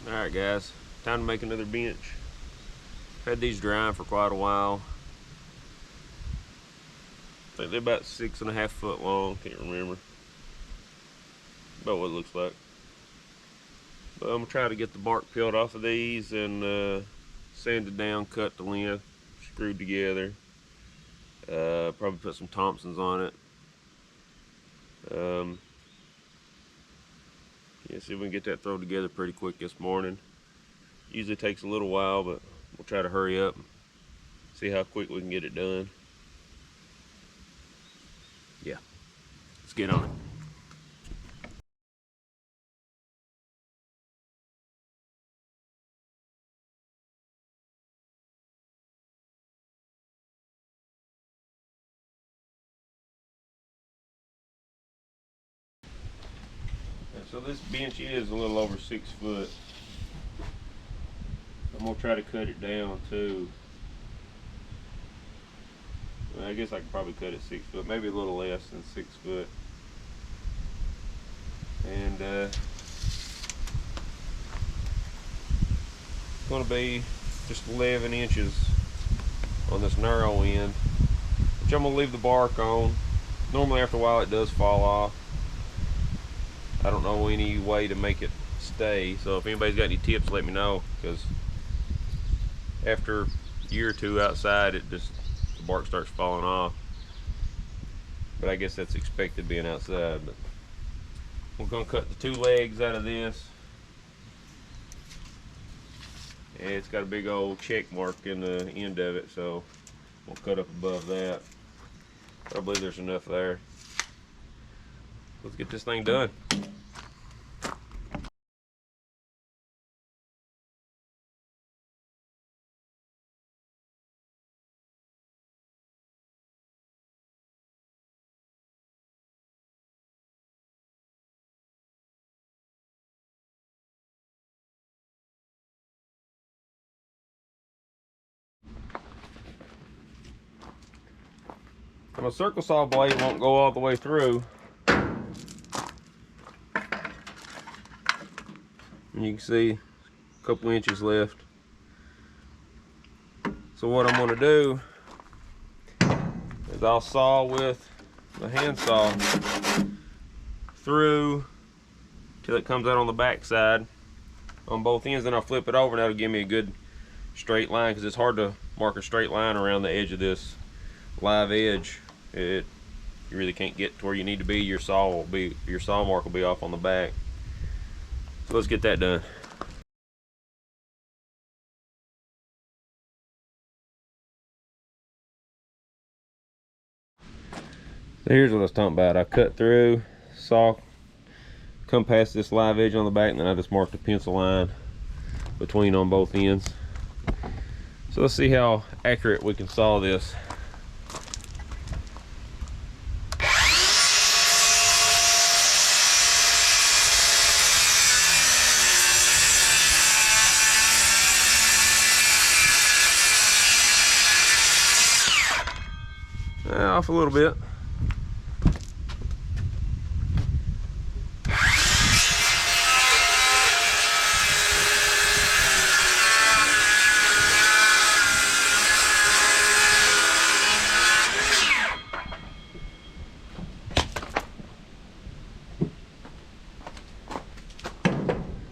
Alright guys, time to make another bench. Had these drying for quite a while. I think they're about 6.5 foot long, can't remember. About what it looks like. But I'm gonna try to get the bark peeled off of these and sanded down, cut the length, screwed together. Probably put some Thompsons on it. Yeah, see if we can get that thrown together pretty quick this morning. Usually takes a little while, but we'll try to hurry up and see how quick we can get it done. Yeah, let's get on it. So this bench is a little over 6 foot. I'm gonna try to cut it down too. Well, I guess I could probably cut it 6 foot, maybe a little less than 6 foot. And it's gonna be just 11 inches on this narrow end, which I'm gonna leave the bark on. Normally after a while it does fall off. I don't know any way to make it stay, so if anybody's got any tips, let me know, because after a year or two outside, the bark starts falling off. But I guess that's expected being outside. But we're gonna cut the 2 legs out of this, and it's got a big old check mark in the end of it, so we'll cut up above that. I believe there's enough there. Let's get this thing done. My circle saw blade won't go all the way through. And you can see a couple inches left. So what I'm going to do is I'll saw with the handsaw through till it comes out on the back side on both ends. Then I'll flip it over, and that'll give me a good straight line, because it's hard to mark a straight line around the edge of this live edge. You really can't get to where you need to be. Your saw mark will be off on the back. So let's get that done. So here's what I was talking about. I cut through, saw, come past this live edge on the back, and then I just marked a pencil line between on both ends. So let's see how accurate we can saw this. Off a little bit.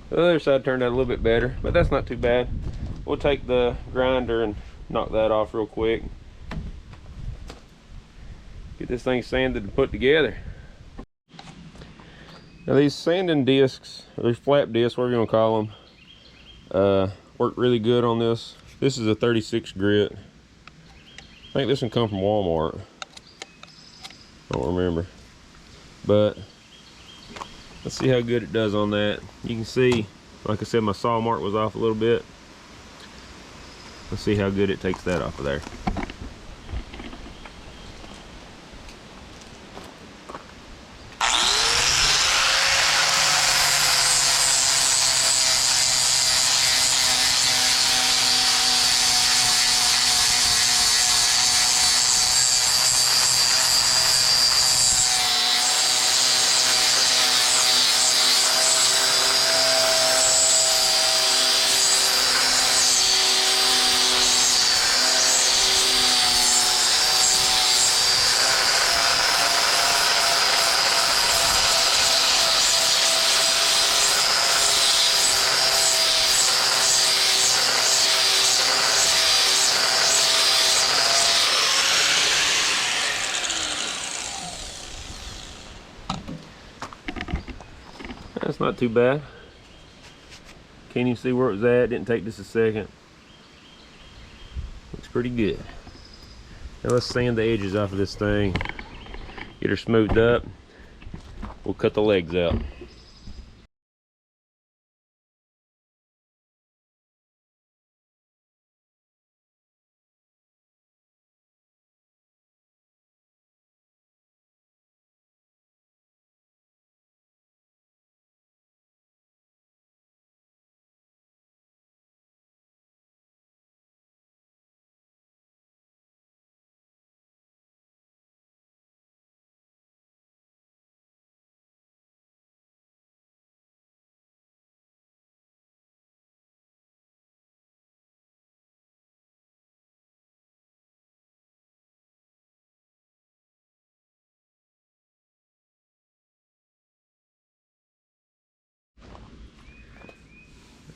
The other side turned out a little bit better, but that's not too bad. We'll take the grinder and knock that off real quick. Get this thing sanded and put together. Now these sanding discs, or these flap discs, whatever you want to call them, work really good on this. This is a 36 grit. I think this one come from Walmart. I don't remember. But let's see how good it does on that. You can see, like I said, my saw mark was off a little bit. Let's see how good it takes that off of there. That's not too bad. Can't even see where it was at. Didn't take just a second. Looks pretty good. Now let's sand the edges off of this thing. Get her smoothed up. We'll cut the legs out.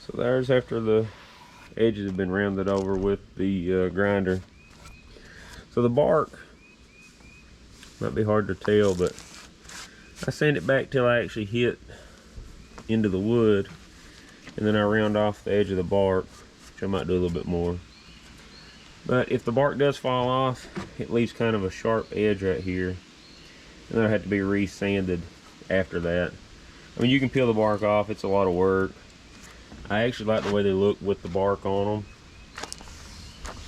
So there's after the edges have been rounded over with the grinder. So the bark might be hard to tell, but I sand it back till I actually hit into the wood, and then I round off the edge of the bark, which I might do a little bit more. But if the bark does fall off, it leaves kind of a sharp edge right here, and then I have to be re-sanded after that. I mean, you can peel the bark off, it's a lot of work. I actually like the way they look with the bark on them.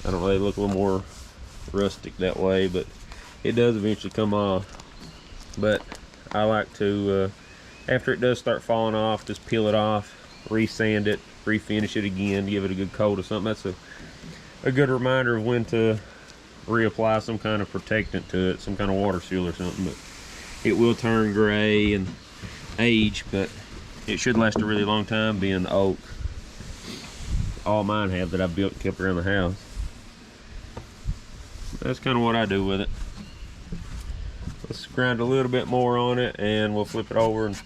I don't know, they look a little more rustic that way, but it does eventually come off. But I like to, after it does start falling off, just peel it off, re-sand it, refinish it again, give it a good coat or something. That's a good reminder of when to reapply some kind of protectant to it, some kind of water seal or something. But it will turn gray and age, but it should last a really long time, being oak. All mine have that I've built and kept around the house. That's kind of what I do with it. Let's grind a little bit more on it and we'll flip it over and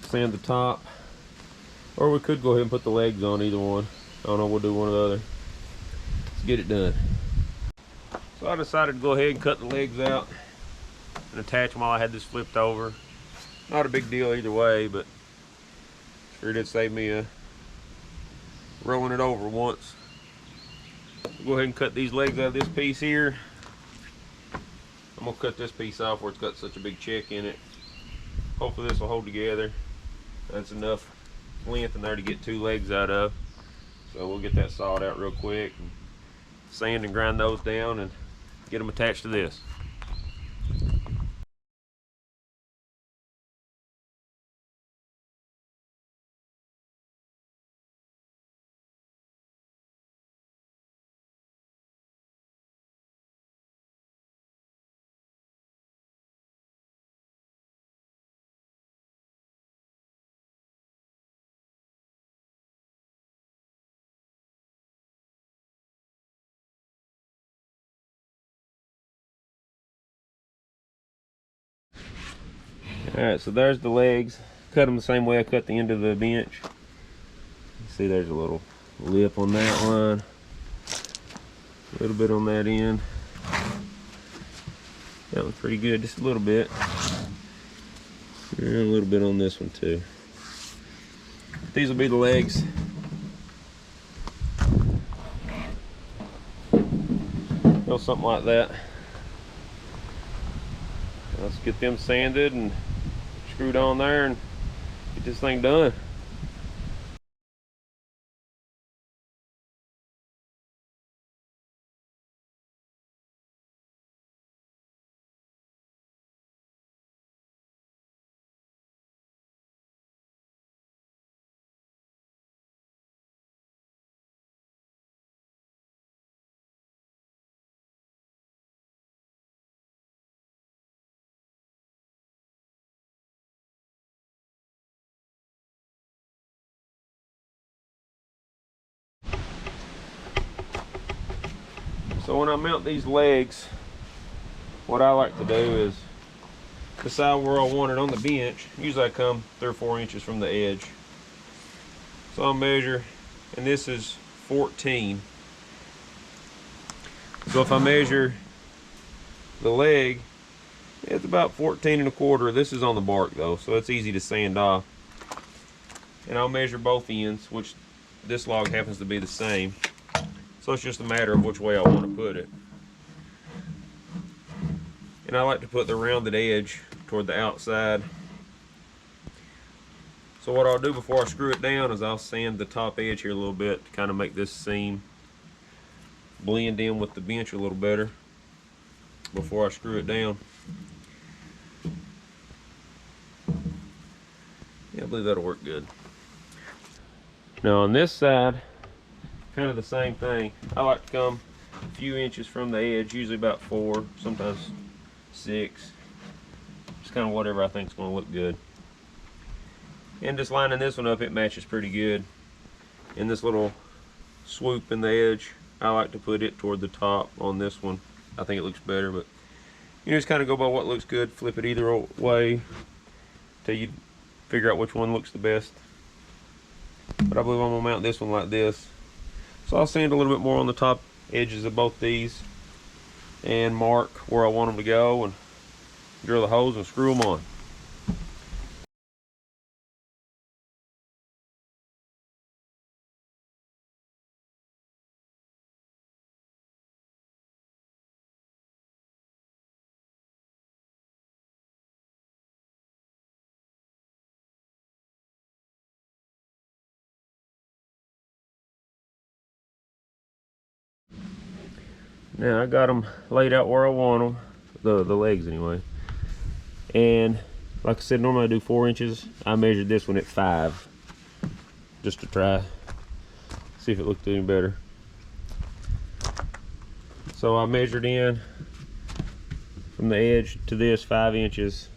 sand the top. Or we could go ahead and put the legs on, either one. I don't know, we'll do one or the other. Let's get it done. So I decided to go ahead and cut the legs out and attach them while I had this flipped over. Not a big deal either way, but sure did save me rolling it over once. Go ahead and cut these legs out of this piece here. I'm gonna cut this piece off where it's got such a big check in it. Hopefully this will hold together. That's enough length in there to get 2 legs out of. So we'll get that sawed out real quick, and sand and grind those down and get them attached to this. Alright, so there's the legs. Cut them the same way I cut the end of the bench. You see there's a little lip on that one. A little bit on that end. That one's pretty good, just a little bit. And a little bit on this one too. These will be the legs. Go something like that. Let's get them sanded and screwed on there and get this thing done. So when I mount these legs, what I like to do is decide where I want it on the bench. Usually I come 3 or 4 inches from the edge. So I'll measure, and this is 14. So if I measure the leg It's about 14 1/4. This is on the bark though, so it's easy to sand off. And I'll measure both ends, which this log happens to be the same. So it's just a matter of which way I want to put it. And I like to put the rounded edge toward the outside. So what I'll do before I screw it down is I'll sand the top edge here a little bit to kind of make this seam blend in with the bench a little better before I screw it down. Yeah, I believe that'll work good. Now on this side, kind of the same thing. I like to come a few inches from the edge, usually about 4, sometimes 6. Just kind of whatever I think is going to look good. And just lining this one up, it matches pretty good. And this little swoop in the edge, I like to put it toward the top on this one. I think it looks better, but you just kind of go by what looks good, flip it either way till you figure out which one looks the best. But I believe I'm gonna mount this one like this. So I'll sand a little bit more on the top edges of both these and mark where I want them to go and drill the holes and screw them on. Now I got them laid out where I want them, the legs anyway. And like I said, normally I do 4 inches. I measured this one at 5, just to try, see if it looked any better. So I measured in from the edge to this 5 inches,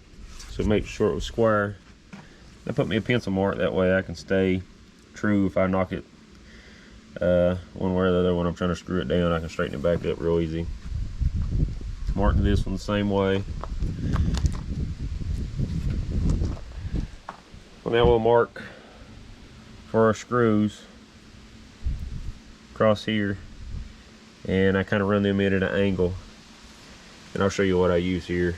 so make sure it was square. I put me a pencil mark, that way I can stay true. If I knock it one way or the other when I'm trying to screw it down, I can straighten it back up real easy. Marking this one the same way. Well, now we'll mark for our screws across here, and I kind of run them in at an angle, and I'll show you what I use here.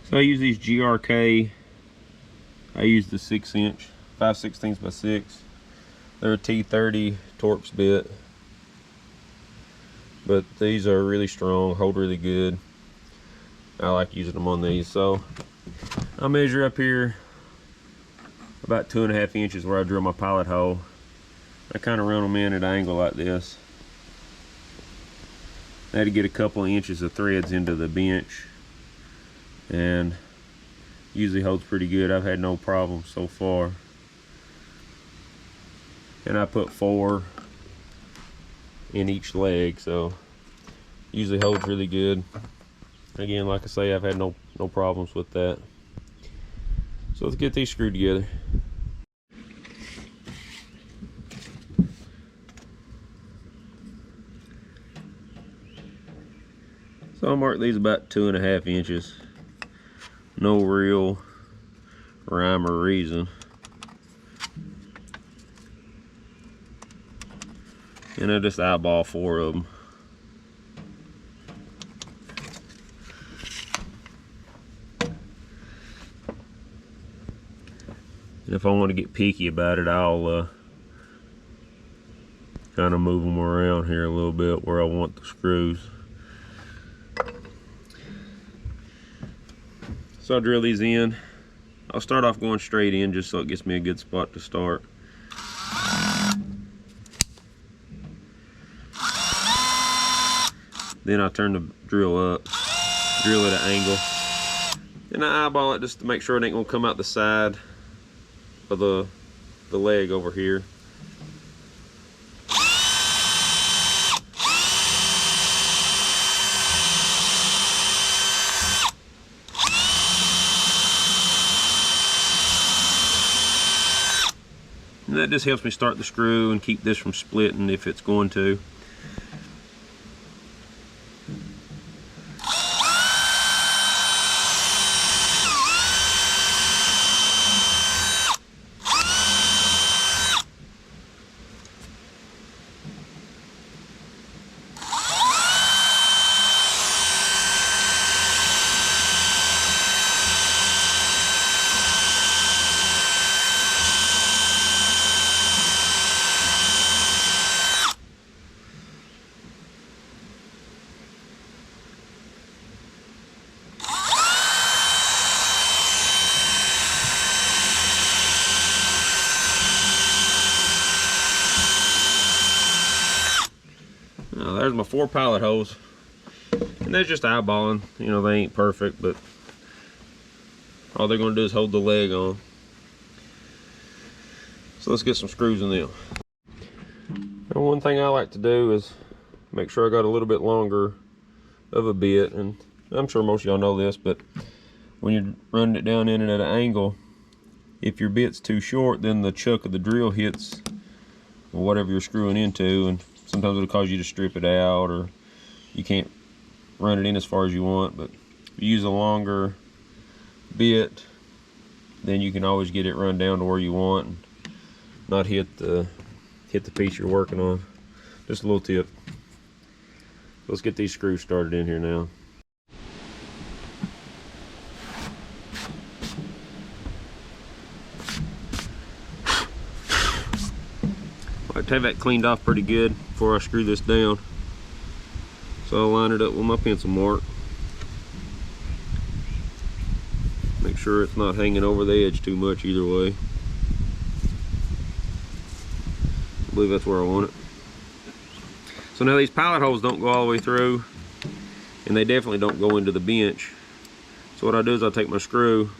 So I use these GRK. I use the 6-inch 5/16 by 6. They're a T30 Torx bit, but these are really strong, hold really good. I like using them on these. So I'll measure up here about 2.5 inches where I drill my pilot hole. I kind of run them in at an angle like this. I had to get a couple of inches of threads into the bench, and usually holds pretty good. I've had no problems so far. And I put 4 in each leg, so usually holds really good. Again, like I say, I've had no problems with that. So let's get these screwed together. So I'll mark these about 2.5 inches. No real rhyme or reason. And I just eyeball 4 of them. And if I want to get picky about it, I'll kind of move them around here a little bit where I want the screws. So I'll drill these in. I'll start off going straight in just so it gets me a good spot to start. Then I turn the drill up, drill at an angle, and I eyeball it just to make sure it ain't gonna come out the side of the leg over here. And that just helps me start the screw and keep this from splitting if it's going to. there's my 4 pilot holes. And that's just eyeballing. You know, they ain't perfect, but all they're going to do is hold the leg on. So let's get some screws in them. Now, one thing I like to do is make sure I got a little bit longer of a bit, and I'm sure most of y'all know this, but when you're running it down in it at an angle, if your bit's too short, then the chuck of the drill hits whatever you're screwing into, and sometimes it'll cause you to strip it out, or you can't run it in as far as you want. But if you use a longer bit, then you can always get it run down to where you want and not hit the piece you're working on. Just a little tip. Let's get these screws started in here now. I like to have that cleaned off pretty good before I screw this down. So I'll line it up with my pencil mark. Make sure it's not hanging over the edge too much either way. I believe that's where I want it. So now these pilot holes don't go all the way through, and they definitely don't go into the bench. So what I do is I'll take my screw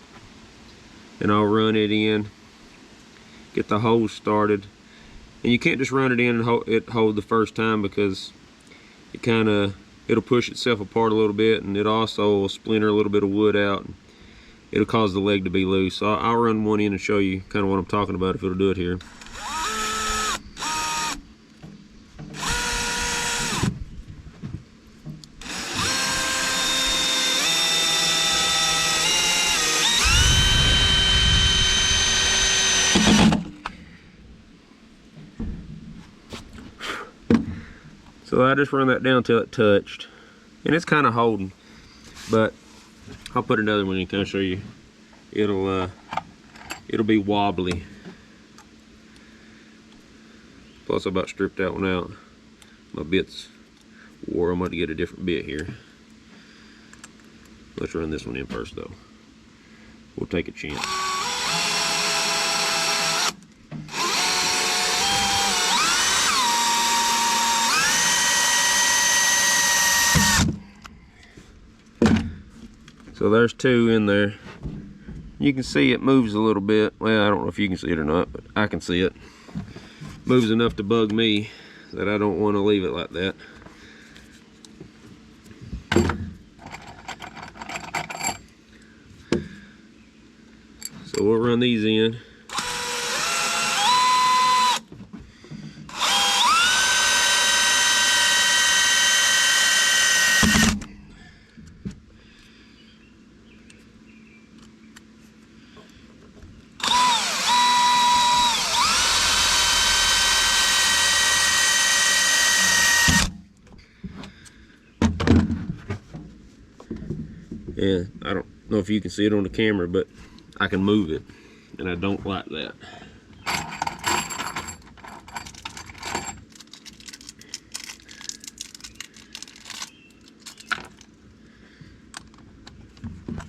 and I'll run it in, get the hose started. And you can't just run it in and hold the first time, because it'll push itself apart a little bit, and it also will splinter a little bit of wood out. And it'll cause the leg to be loose. So I'll run one in and show you kind of what I'm talking about, if it'll do it here. So I just run that down till it touched, and it's kind of holding, but I'll put another one in, kind of show you. It'll be wobbly. Plus I about stripped that one out. My bit's wore. I'm going to get a different bit here. Let's run this one in first though. We'll take a chance. So there's 2 in there. You can see it moves a little bit. Well, I don't know if you can see it or not, but I can see it. Moves enough to bug me that I don't want to leave it like that. So we'll run these in. And I don't know if you can see it on the camera, but I can move it, and I don't like that.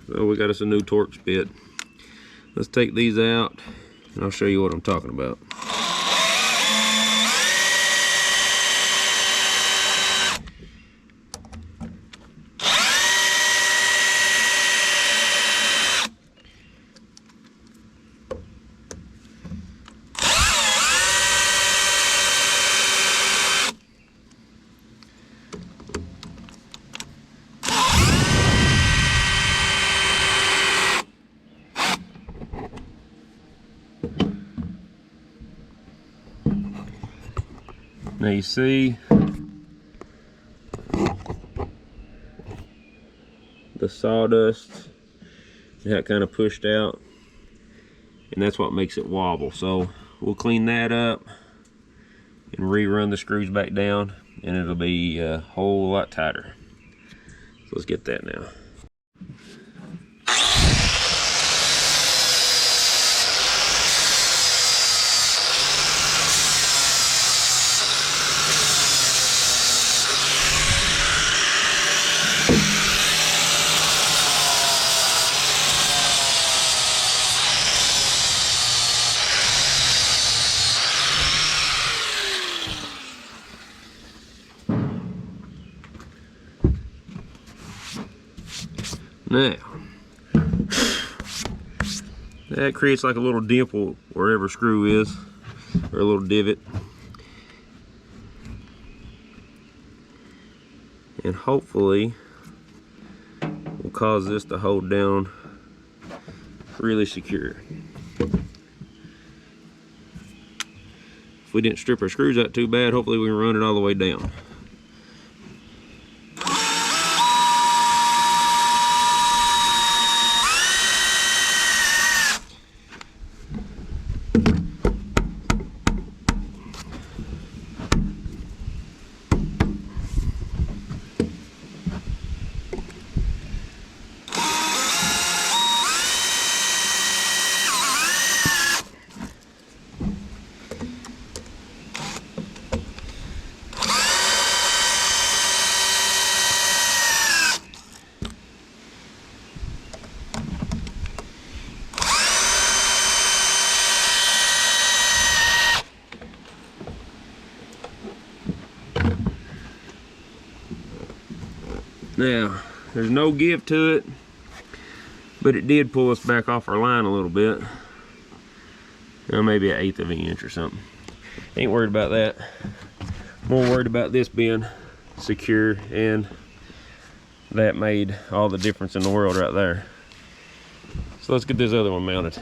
So we got us a new Torx bit. Let's take these out, and I'll show you what I'm talking about. Now you see the sawdust, and how it kind of pushed out, and that's what makes it wobble. So we'll clean that up and rerun the screws back down, and it'll be a whole lot tighter. So let's get that now. Now, that creates like a little dimple wherever screw is, or a little divot. And hopefully will cause this to hold down really secure. If we didn't strip our screws out too bad, hopefully we can run it all the way down. Now, there's no give to it, but it did pull us back off our line a little bit. Maybe an 1/8 of an inch or something. Ain't worried about that. More worried about this being secure, and that made all the difference in the world right there. So let's get this other one mounted.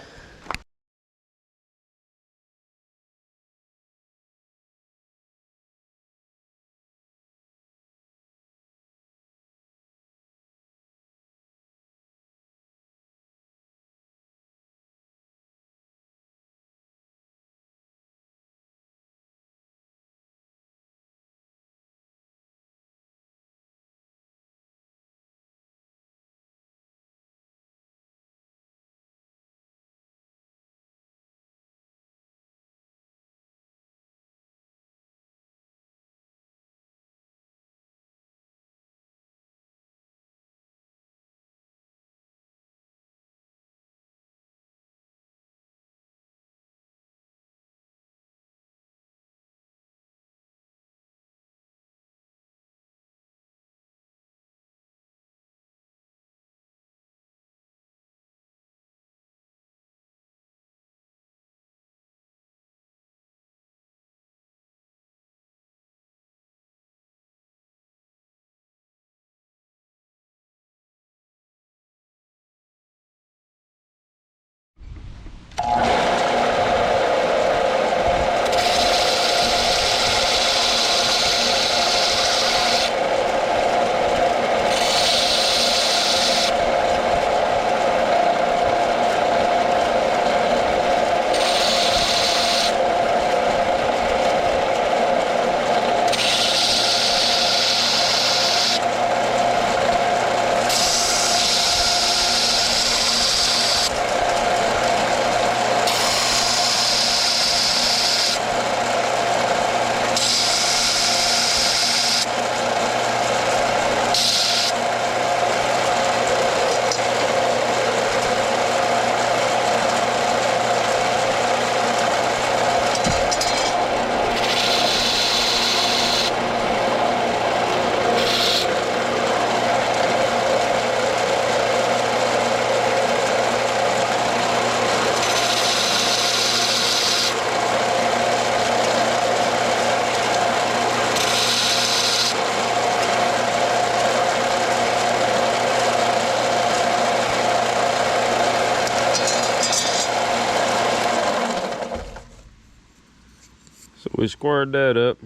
So we squared that up.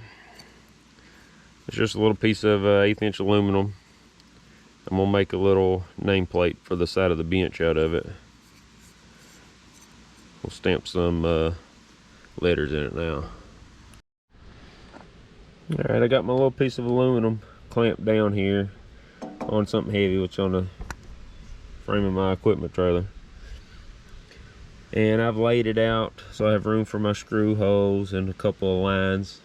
It's just a little piece of 1/8 inch aluminum. I'm gonna make a little nameplate for the side of the bench out of it. We'll stamp some letters in it now. Alright, I got my little piece of aluminum clamped down here on something heavy, which is on the frame of my equipment trailer. And I've laid it out so I have room for my screw holes and a couple of lines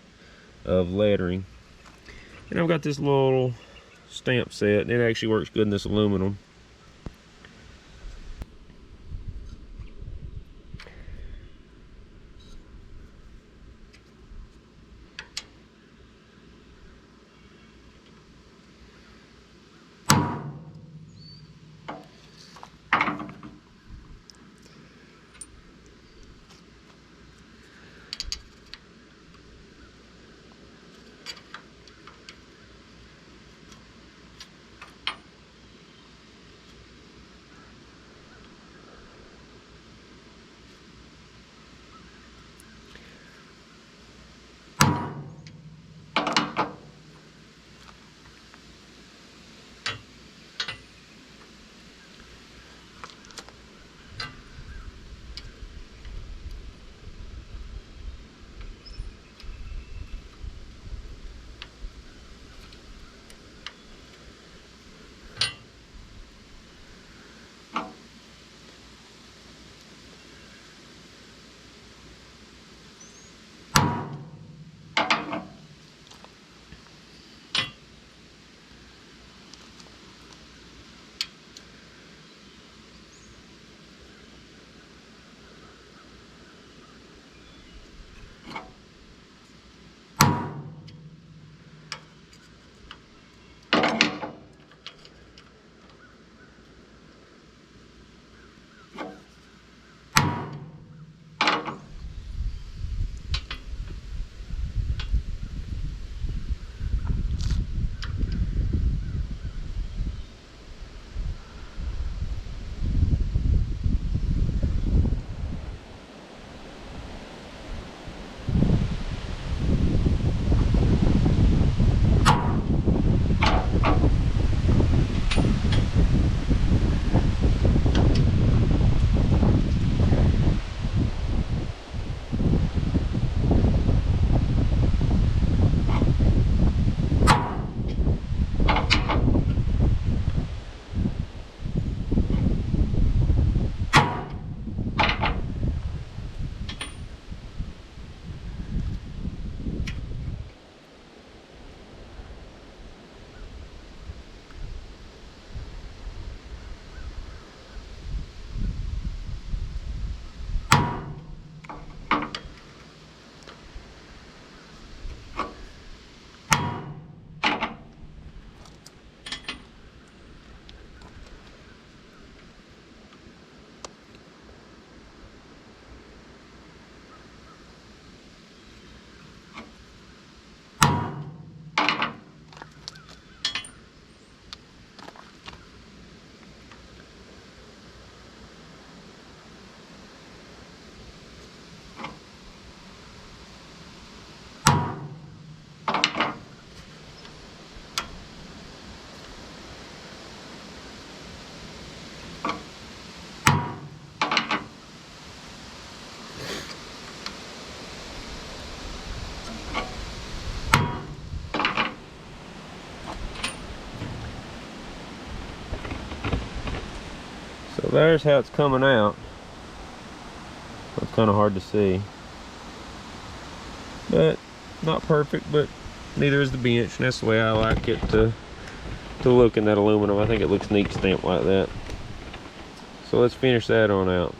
of lettering. And I've got this little stamp set, and it actually works good in this aluminum. So there's how it's coming out. It's kind of hard to see, but not perfect, but neither is the bench, and that's the way I like it to look in that aluminum. I think it looks neat stamped like that. So let's finish that on out.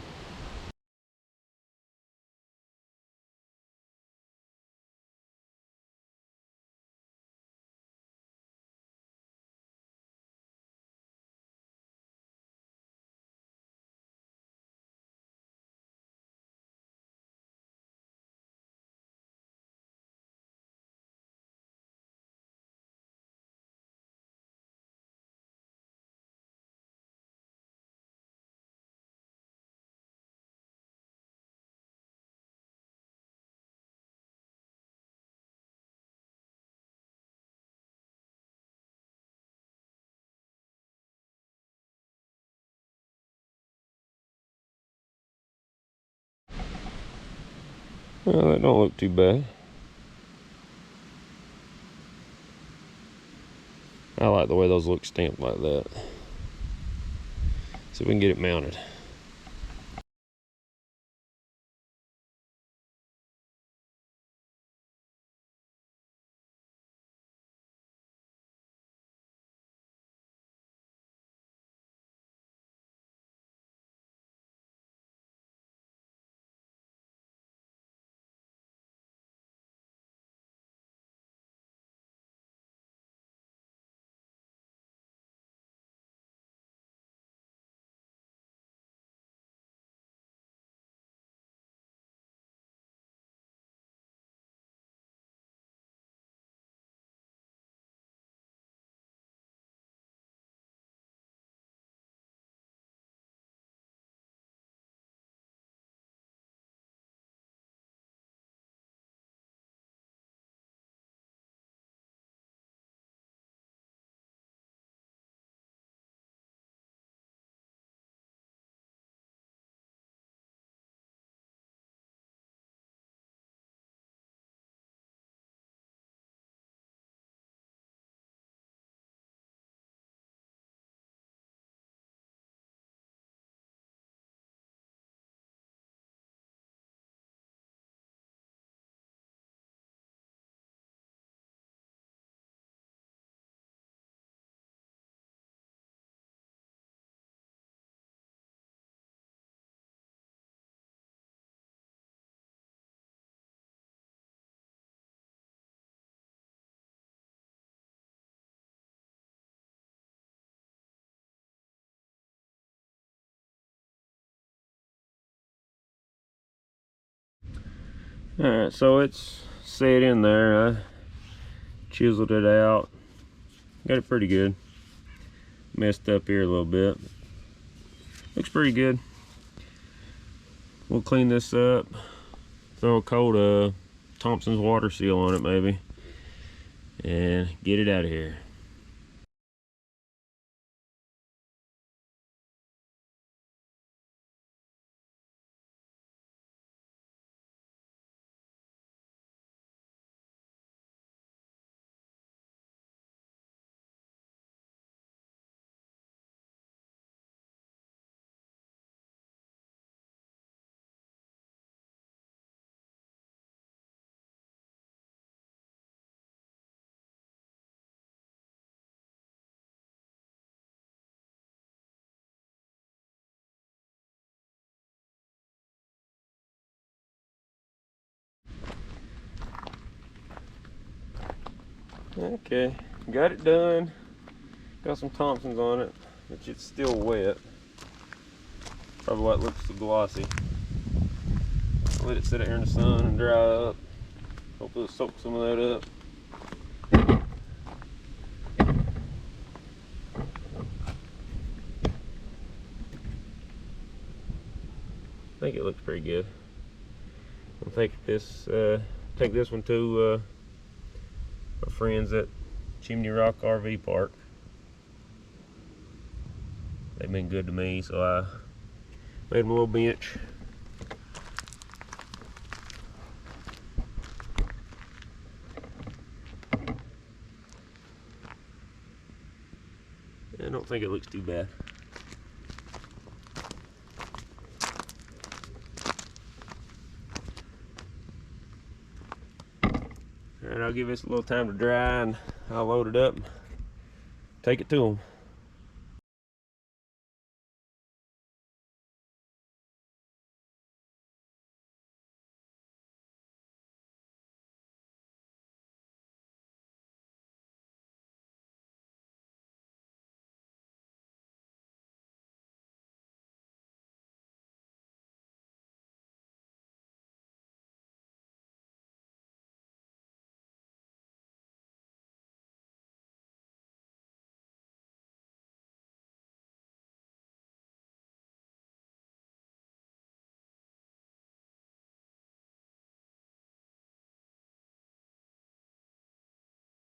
Well, that don't look too bad. I like the way those look stamped like that. See if we can get it mounted. Alright, so it's set in there. I chiseled it out. Got it pretty good. Messed up here a little bit. Looks pretty good. We'll clean this up. Throw a coat of Thompson's water seal on it maybe. And get it out of here. Okay, got it done. Got some Thompsons on it, but it's still wet. Probably why it looks so glossy. Let it sit out here in the sun and dry up. Hopefully it'll soak some of that up. I think it looks pretty good. I'll take this one to my friends at Chimney Rock RV Park. They've been good to me, so I made them a little bench. I don't think it looks too bad. Alright, I'll give this a little time to dry and I'll load it up and take it to them.